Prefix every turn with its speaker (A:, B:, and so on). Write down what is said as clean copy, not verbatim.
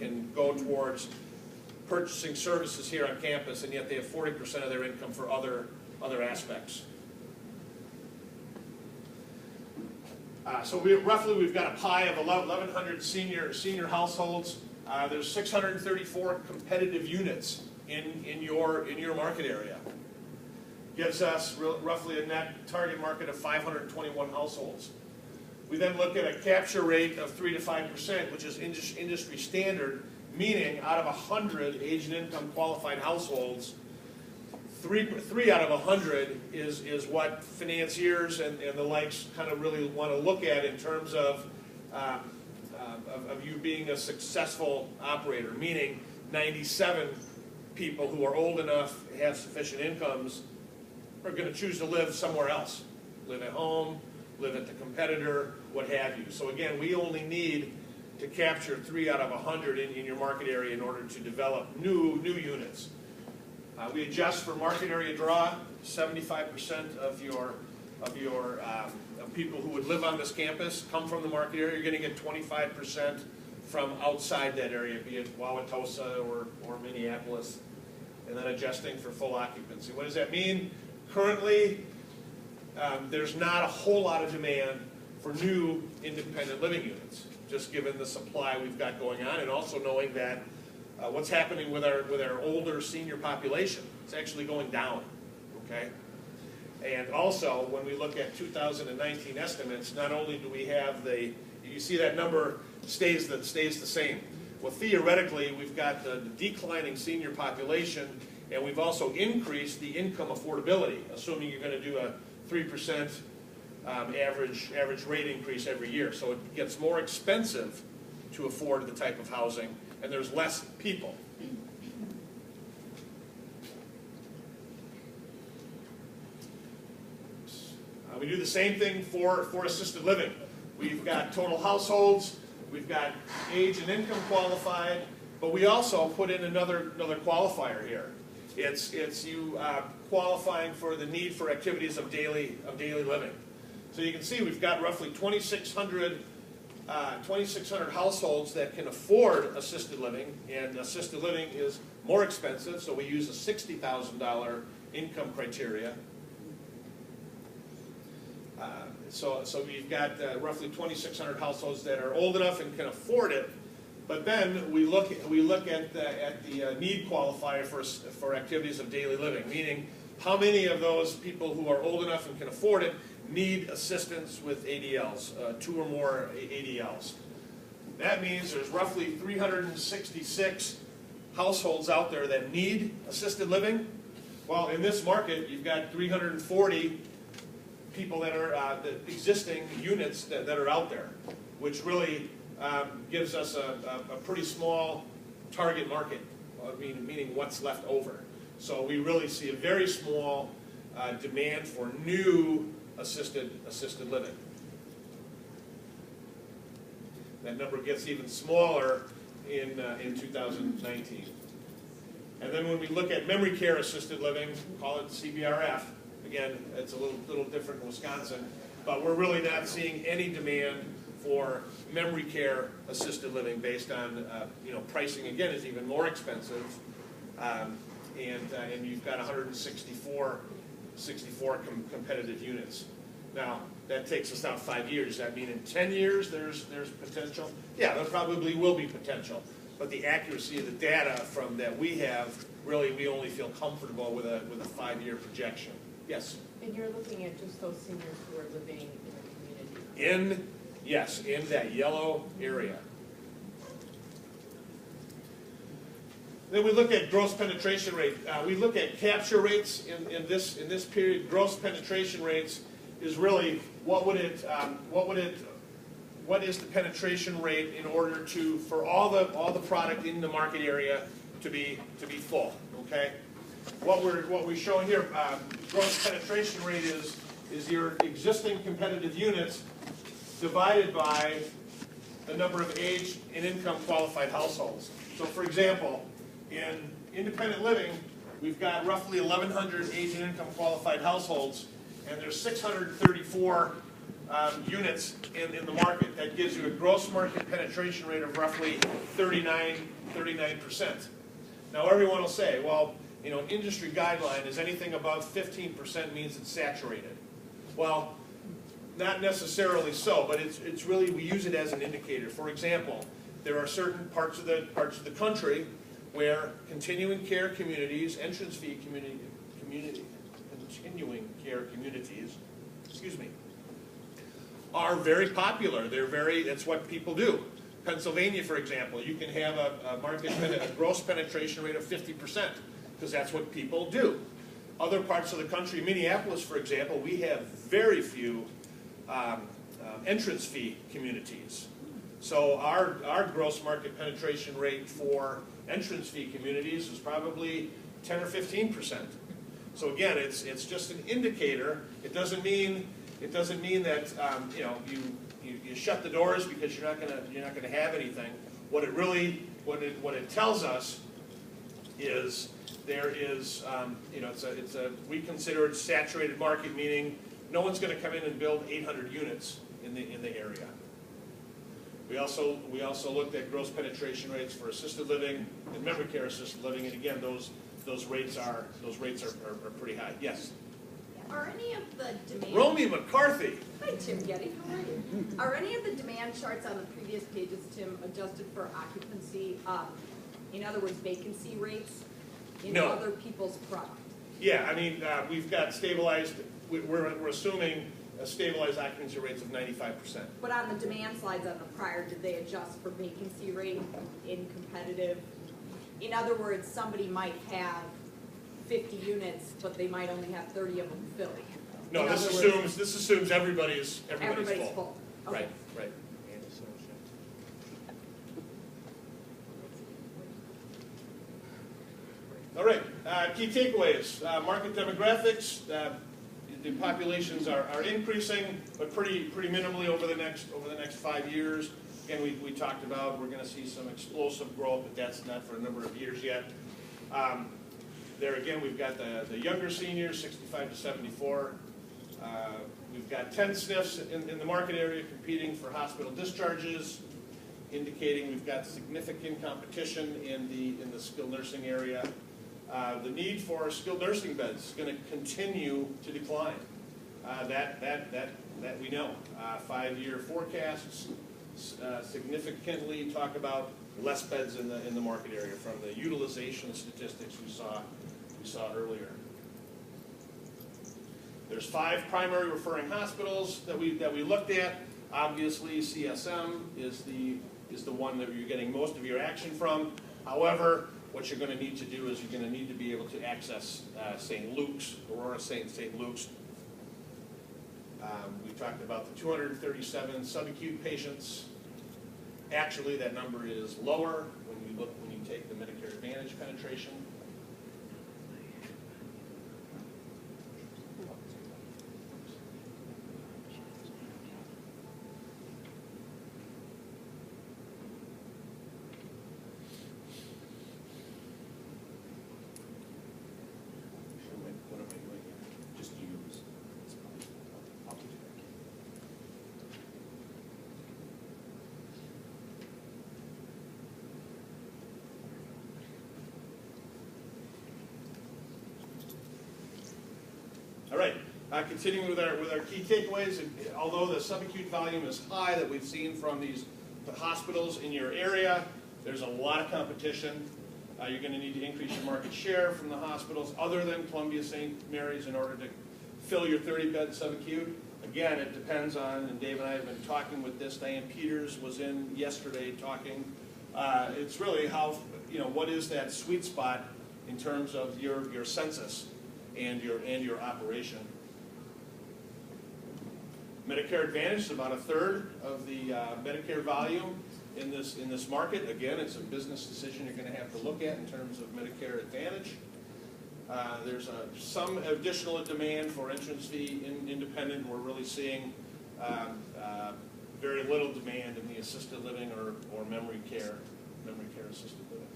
A: can go towards purchasing services here on campus, and yet they have 40% of their income for other aspects. So we've got a pie of 1,100 senior households. There's 634 competitive units in your market area. Gives us roughly a net target market of 521 households. We then look at a capture rate of 3 to 5%, which is industry standard, meaning out of 100 age and income qualified households, three out of 100 is what financiers and the likes kind of really want to look at in terms of you being a successful operator, meaning 97 people who are old enough, have sufficient incomes, are going to choose to live somewhere else, live at home, live at the competitor, what have you. So again, we only need to capture 3 out of 100 in your market area in order to develop new units. We adjust for market area draw. 75% of people who would live on this campus come from the market area. You're going to get 25% from outside that area, be it Wauwatosa or Minneapolis, and then adjusting for full occupancy. What does that mean? Currently, there's not a whole lot of demand for new independent living units, just given the supply we've got going on, and also knowing that what's happening with our older senior population. It's actually going down, okay? And also, when we look at 2019 estimates, not only do we have you see that number stays the same. Well, theoretically, we've got the declining senior population, and we've also increased the income affordability, assuming you're going to do a 3% average rate increase every year. So it gets more expensive to afford the type of housing, and there's less people. We do the same thing for assisted living. We've got total households, we've got age and income qualified, but we also put in another qualifier here. It's you qualifying for the need for activities of daily living. So you can see we've got roughly 2,600 households that can afford assisted living, and assisted living is more expensive, so we use a $60,000 income criteria. So we've got roughly 2,600 households that are old enough and can afford it, but then we look at the need qualifier for activities of daily living, meaning how many of those people who are old enough and can afford it need assistance with ADLs, 2 or more ADLs. That means there's roughly 366 households out there that need assisted living. Well, in this market, you've got 340 people that are the existing units that are out there, which really gives us a pretty small target market, meaning what's left over. So we really see a very small demand for new assisted living. That number gets even smaller in 2019. And then when we look at memory care assisted living, call it CBRF, again, it's a little different in Wisconsin, but we're really not seeing any demand for memory care assisted living based on, pricing again is even more expensive, and you've got 164 competitive units. Now, that takes us out 5 years. Does that mean in 10 years there's potential? Yeah, there probably will be potential, but the accuracy of the data from that we have, really we only feel comfortable with a 5-year projection. Yes?
B: And you're looking at just those seniors who are living in the community?
A: Yes, in that yellow area. Then we look at gross penetration rate. We look at capture rates in this period. Gross penetration rates is really what is the penetration rate in order for all the product in the market area to be full. Okay. What we're showing here, gross penetration rate is your existing competitive units divided by the number of age and income qualified households. So for example, in independent living, we've got roughly 1,100 age and income qualified households, and there's 634 units in the market. That gives you a gross market penetration rate of roughly 39%. Now everyone will say, well, industry guideline is anything above 15% means it's saturated. Well, not necessarily so, but it's really, we use it as an indicator. For example, there are certain parts of the country where continuing care communities, entrance fee continuing care communities, are very popular. That's what people do. Pennsylvania, for example, you can have a gross penetration rate of 50%, because that's what people do. Other parts of the country, Minneapolis, for example, we have very few entrance fee communities. So our gross market penetration rate for entrance fee communities is probably 10 or 15%. So again, it's just an indicator. It doesn't mean that you shut the doors because you're not gonna have anything. What it tells us is there is we consider it saturated market, meaning no one's going to come in and build 800 units in the area. We also looked at gross penetration rates for assisted living and memory care assisted living, and again those rates are pretty high. Yes.
C: Are any of the demand...
A: Romy McCarthy.
C: Hi, Tim Getty. How are you? Are any of the demand charts on the previous pages, Tim, adjusted for occupancy? In other words, vacancy rates in
A: No.
C: other people's product?
A: Yeah, I mean, we've got stabilized, we're assuming a stabilized occupancy rates of 95%.
C: But on the demand slides on the prior, did they adjust for vacancy rate in competitive? In other words, somebody might have 50 units, but they might only have 30 of them filled.
A: No, this assumes everybody's full.
C: Okay.
A: Right. All right, key takeaways. Market demographics, the populations are increasing, but pretty minimally over the next 5 years. Again, we talked about we're going to see some explosive growth, but that's not for a number of years yet. There again, we've got the younger seniors, 65 to 74. We've got 10 SNFs in the market area competing for hospital discharges, indicating we've got significant competition in the skilled nursing area. The need for skilled nursing beds is going to continue to decline. That we know. 5-year forecasts significantly talk about less beds in the market area from the utilization statistics we saw earlier. There's 5 primary referring hospitals that we looked at. Obviously, CSM is the one that you're getting most of your action from. However, what you're going to need to do is you're going to need to be able to access St. Luke's, Aurora St. Luke's. We talked about the 237 subacute patients. Actually, that number is lower when you take the Medicare Advantage penetration. What am I doing here?
D: Just use. I'll do that.
A: All right, continuing with our key takeaways, although the subacute volume is high that we've seen from the hospitals in your area, there's a lot of competition. You're going to need to increase your market share from the hospitals other than Columbia St. Mary's in order to fill your 30-bed subacute. Again, it depends on, and Dave and I have been talking with this, Diane Peters was in yesterday talking. It's really how, what is that sweet spot in terms of your census and your operation. Medicare Advantage is about 1/3 of the Medicare volume in this market. Again, it's a business decision you're going to have to look at in terms of Medicare Advantage. There's some additional demand for entrance fee independent. We're really seeing very little demand in the assisted living or memory care assisted living.